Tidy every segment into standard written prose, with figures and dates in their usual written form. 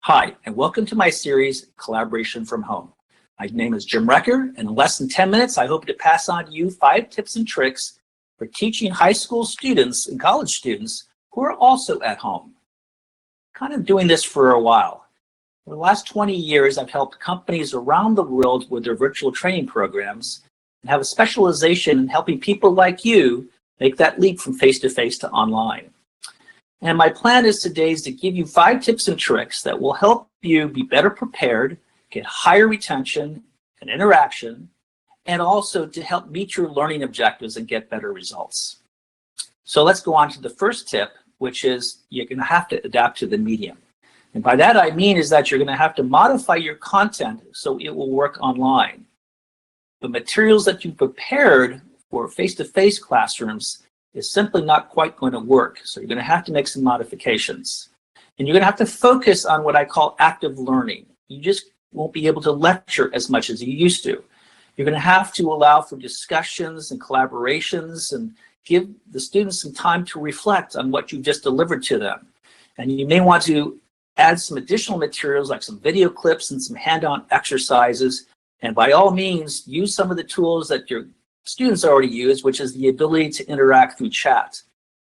Hi, and welcome to my series, Collaboration from Home. My name is Jim Recker, and in less than 10 minutes, I hope to pass on to you 5 tips and tricks for teaching high school students and college students who are also at home. Kind of doing this for a while. For the last 20 years, I've helped companies around the world with their virtual training programs and have a specialization in helping people like you make that leap from face-to-face to online. And my plan is today is to give you 5 tips and tricks that will help you be better prepared, get higher retention and interaction, and also to help meet your learning objectives and get better results. So let's go on to the first tip, which is you're going to have to adapt to the medium. And by that I mean is that you're going to have to modify your content so it will work online. The materials that you prepared for face-to-face classrooms is simply not quite going to work. So you're going to have to make some modifications. And you're going to have to focus on what I call active learning. You just won't be able to lecture as much as you used to. You're going to have to allow for discussions and collaborations and give the students some time to reflect on what you've just delivered to them. And you may want to add some additional materials like some video clips and some hand-on exercises. And by all means, use some of the tools that your students already use, which is the ability to interact through chat.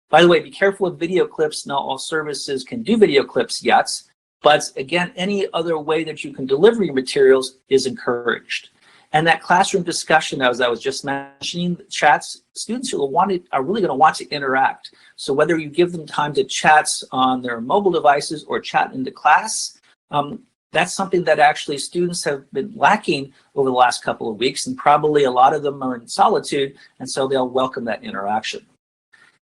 By the way, be careful with video clips. Not all services can do video clips yet, but again, any other way that you can deliver your materials is encouraged. And that classroom discussion, as I was just mentioning, chats, students are really going to want to interact. So whether you give them time to chat on their mobile devices or chat in the class, that's something that actually students have been lacking over the last couple of weeks, and probably a lot of them are in solitude, and so they'll welcome that interaction.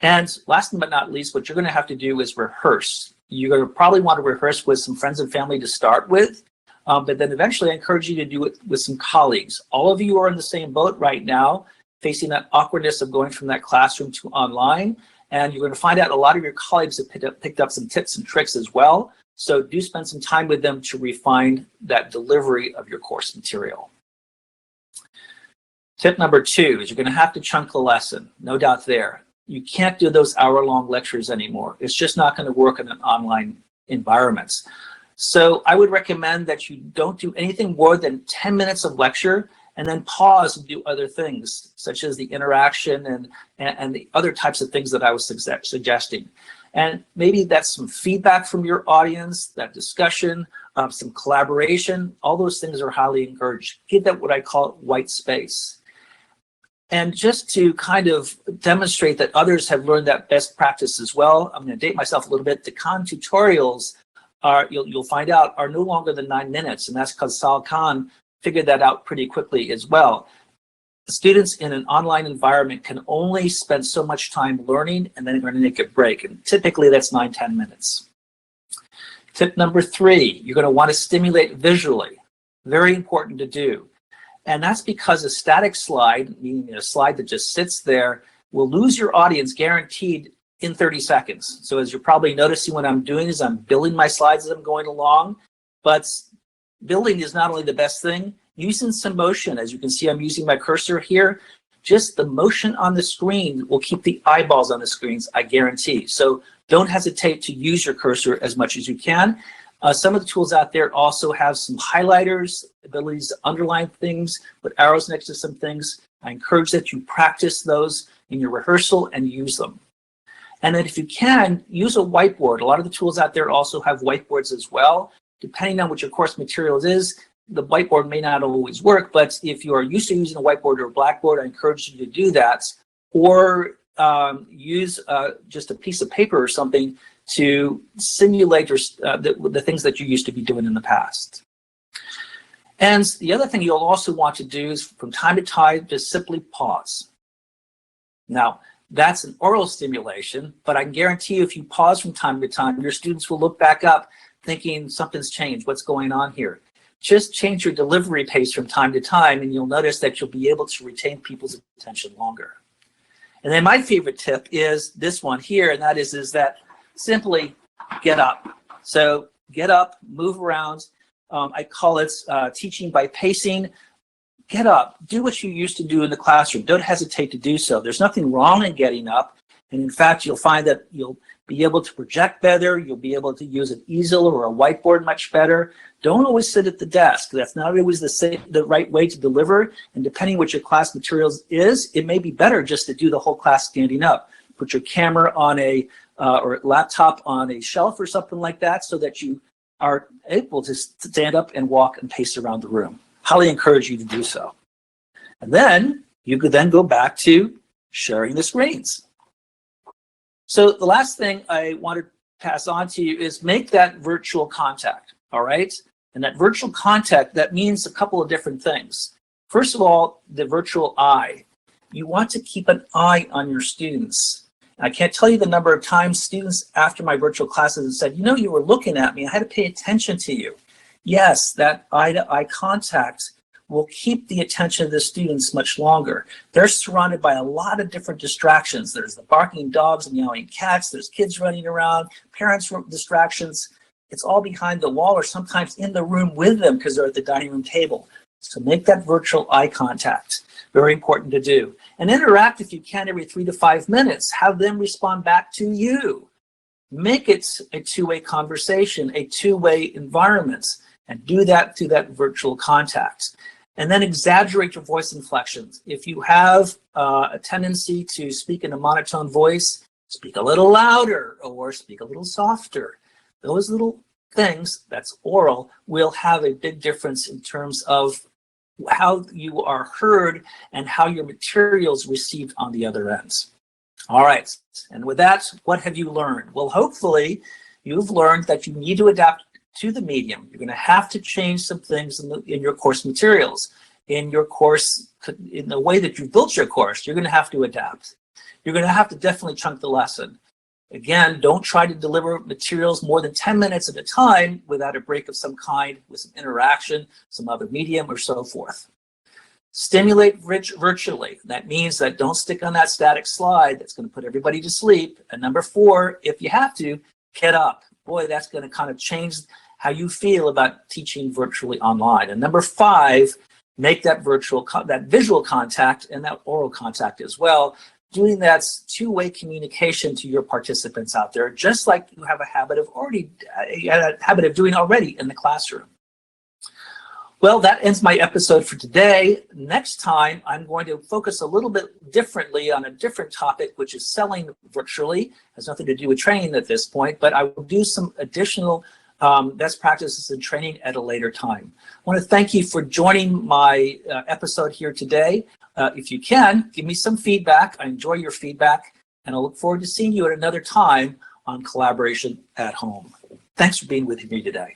And last but not least, what you're going to have to do is rehearse. You're going to probably want to rehearse with some friends and family to start with, but then eventually I encourage you to do it with some colleagues. All of you are in the same boat right now, facing that awkwardness of going from that classroom to online, and you're going to find out a lot of your colleagues have picked up some tips and tricks as well. So do spend some time with them to refine that delivery of your course material. Tip number 2 is you're going to have to chunk the lesson. No doubt there. You can't do those hour-long lectures anymore. It's just not going to work in an online environment. So I would recommend that you don't do anything more than 10 minutes of lecture and then pause and do other things, such as the interaction and the other types of things that I was suggesting. And maybe that's some feedback from your audience, that discussion, some collaboration. All those things are highly encouraged. Give that what I call white space. And just to kind of demonstrate that others have learned that best practice as well, I'm going to date myself a little bit. The Khan tutorials are, you'll find out, are no longer than 9 minutes, and that's because Sal Khan figured that out pretty quickly as well. Students in an online environment can only spend so much time learning, and then they're going to take a break, and typically that's 9-10 minutes. Tip number 3, you're going to want to stimulate visually. Very important to do. And that's because a static slide, meaning a slide that just sits there, will lose your audience guaranteed in 30 seconds. So as you're probably noticing, what I'm doing is I'm building my slides as I'm going along, but building is not only the best thing, using some motion. As you can see, I'm using my cursor here. Just the motion on the screen will keep the eyeballs on the screens, I guarantee. So don't hesitate to use your cursor as much as you can. Some of the tools out there also have some highlighters, abilities to underline things, put arrows next to some things. I encourage that you practice those in your rehearsal and use them. And then if you can, use a whiteboard. A lot of the tools out there also have whiteboards as well. Depending on what your course materials is, the whiteboard may not always work, but if you are used to using a whiteboard or a blackboard, I encourage you to do that, or use just a piece of paper or something to simulate the things that you used to be doing in the past. And the other thing you'll also want to do is from time to time, just simply pause. Now, that's an oral stimulation, but I can guarantee you if you pause from time to time, your students will look back up thinking something's changed, what's going on here? Just change your delivery pace from time to time, and you'll notice that you'll be able to retain people's attention longer. And then my favorite tip is this one here, and that is that simply get up. So get up, move around. I call it teaching by pacing. Get up, do what you used to do in the classroom. Don't hesitate to do so. There's nothing wrong in getting up. And in fact, you'll find that you'll be able to project better. You'll be able to use an easel or a whiteboard much better. Don't always sit at the desk. That's not always the right way to deliver. And depending what your class materials is, it may be better just to do the whole class standing up. Put your camera on a or laptop on a shelf or something like that so that you are able to stand up and walk and pace around the room. Highly encourage you to do so. And then you could then go back to sharing the screens. So the last thing I want to pass on to you is make that virtual contact, all right? And that virtual contact, that means a couple of different things. First of all, the virtual eye. You want to keep an eye on your students. I can't tell you the number of times students after my virtual classes have said, you know, you were looking at me, I had to pay attention to you. Yes, that eye-to-eye contact will keep the attention of the students much longer. They're surrounded by a lot of different distractions. There's the barking dogs and meowing cats, there's kids running around, parents distractions. It's all behind the wall or sometimes in the room with them because they're at the dining room table. So make that virtual eye contact. Very important to do. And interact if you can every 3 to 5 minutes. Have them respond back to you. Make it a two-way conversation, a two-way environment, and do that through that virtual contact. And then exaggerate your voice inflections. If you have a tendency to speak in a monotone voice, speak a little louder or speak a little softer. Those little things, that's oral, will have a big difference in terms of how you are heard and how your materials received on the other ends. All right, and with that, what have you learned? Well, hopefully you've learned that you need to adapt to the medium. You're going to have to change some things in your course materials. In your course, in the way that you built your course, you're going to have to adapt. You're going to have to definitely chunk the lesson. Again, don't try to deliver materials more than 10 minutes at a time without a break of some kind, with some interaction, some other medium, or so forth. Stimulate virtually. That means that don't stick on that static slide that's going to put everybody to sleep. And number 4, if you have to, get up. Boy, that's going to kind of change how you feel about teaching virtually online. And number 5, make that visual contact and that oral contact as well. Doing that two-way communication to your participants out there, just like you have a habit of doing already in the classroom. Well, that ends my episode for today. Next time, I'm going to focus a little bit differently on a different topic, which is selling virtually. It has nothing to do with training at this point, but I will do some additional best practices in training at a later time. I want to thank you for joining my episode here today. If you can, give me some feedback. I enjoy your feedback, and I look forward to seeing you at another time on Collaboration at Home. Thanks for being with me today.